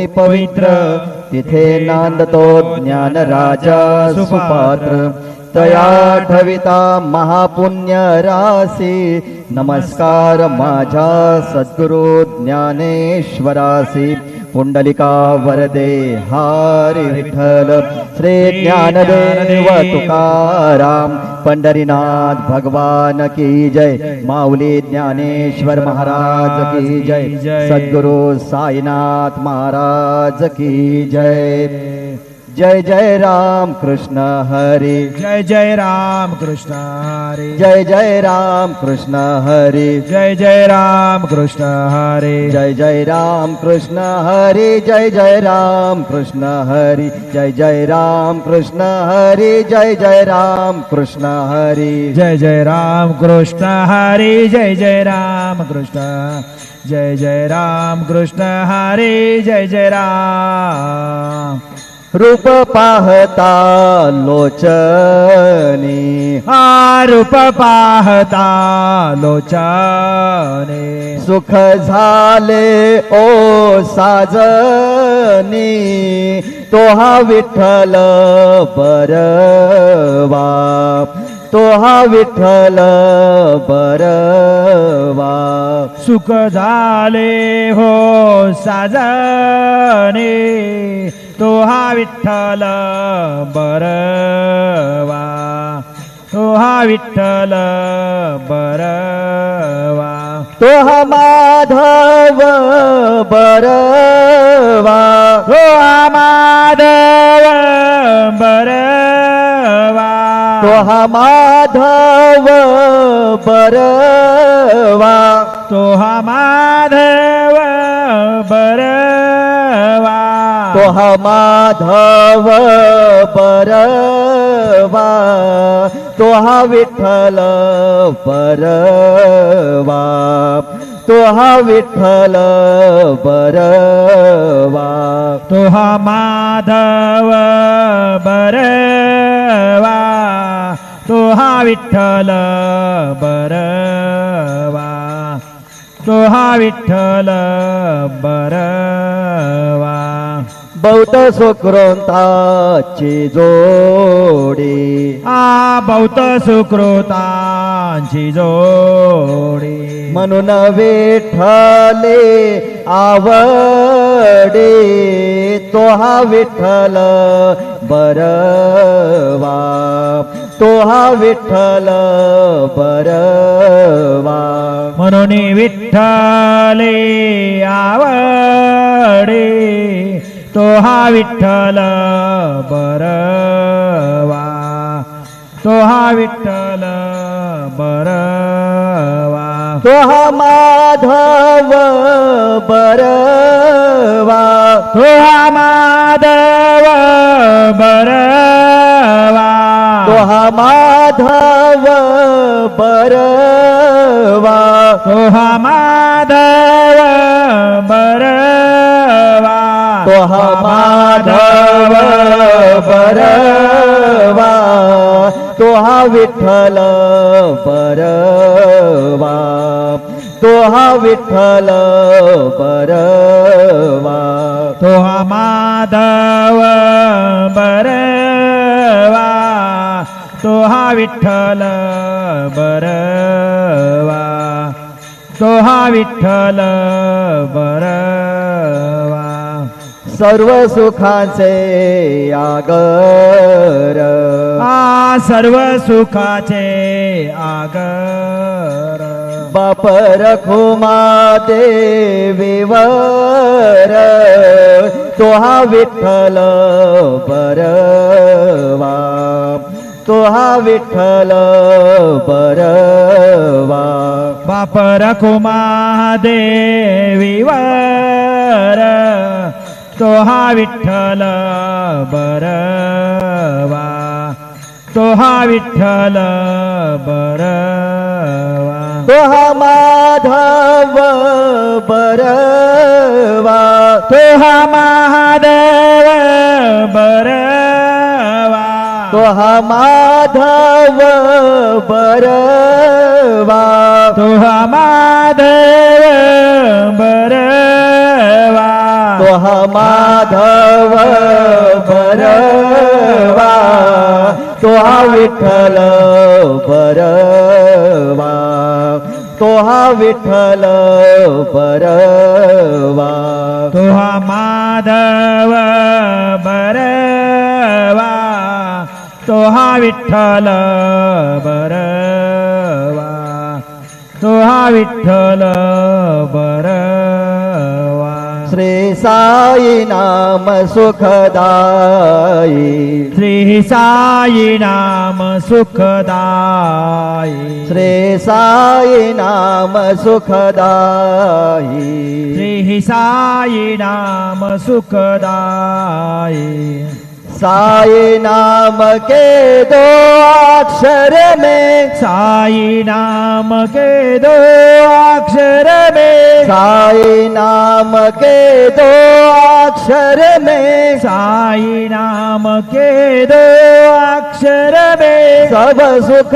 पवित्र तिथे नांदतो ज्ञान राजा सुपात्र तया ठविता महापुण्य रासी नमस्कार माझ्या सद्गुरु ज्ञानेश्वरासी पुंडलिका वरदे हरी विठ्ठल श्री ज्ञानदेव तुकाराम पंढरीनाथ भगवान की जय माऊली ज्ञानेश्वर महाराज की जय सद्गुरु साईनाथ महाराज की जय जय जय राम कृष्ण हरी जय जय राम कृष्ण हरी जय जय राम कृष्ण हरी जय जय राम कृष्ण हरी जय जय राम कृष्ण हरी जय जय राम कृष्ण हरी जय जय राम कृष्ण हरी जय जय राम कृष्ण हरी जय जय राम कृष्ण हरी जय जय राम कृष्ण जय जय राम कृष्ण हरी जय जय राम रूप पाहता लोचनी रूप पाहता लोचने सुख झाले ओ साजनी तो हा विठ्ठल बरवा तो हा विठ्ठल बरवा सुख झाले हो साजने तो हा विठ्ठल बरवा तो हा विठ्ठल बरवा तो हा माधव बरवा तो हा माधव बरवा तो हा माधव बरवा तो हा माधव बरवा तो हा माधव बरवा तो हा विठ्ठल बरवा तो हा विठ्ठल बरवा तो हा माधव बरवा तो हा विठ्ठल बरवा तो हा विठ्ठल बरवा बौद्ध सुकृताची जोडी बहुत सुकृतांची जोडी म्हणून विठ्ठले आवडे तो हा विठ्ठल बरवा तो हा विठ्ठल बरवा म्हणून विठ्ठले आवडे तो हा विठ्ठल बरवा तो हा विठ्ठल बरवा तो हा माधव बरवा तो हा माधव बरवा तो हा माधव बरवा तो हा माधव बरवा तो हा माधव बरवा तो हा विठ्ठल बरवा तो हा विठ्ठल बरवा तो हा माधव बरवा तो हा विठ्ठल बरवा तो हा विठ्ठल बरवा सर्व सुखाचे आगर सर्व सुखाचे आगर बाप रखुमा देवीवर तो हा विठ्ठल बरवा तो हा विठ्ठल बरवा बाप रखुमा देवीवर तो हा विठ्ठल बरवा तो हा विठ्ठल बरवा तो हा माधव बरवा तो हा महादेव बरवा तो हा माधव बरवा तो हा महादेव बरवा हा माधव बरवा तो हा विठ्ठल बरवा तो हा विठ्ठल बरवा तो हा माधव बरवा तो हा विठ्ठल बरवा तो हा विठ्ठल बरवा श्री साई नाम सुखदाई श्री साई नाम सुखदाई श्री साई नाम सुखदाई श्री साई नाम सुखदाई साई नाम के दो अक्षर में साई नाम के दो अक्षर में साई नाम के दो अक्षर में साई नाम के दो अक्षर में सब सुख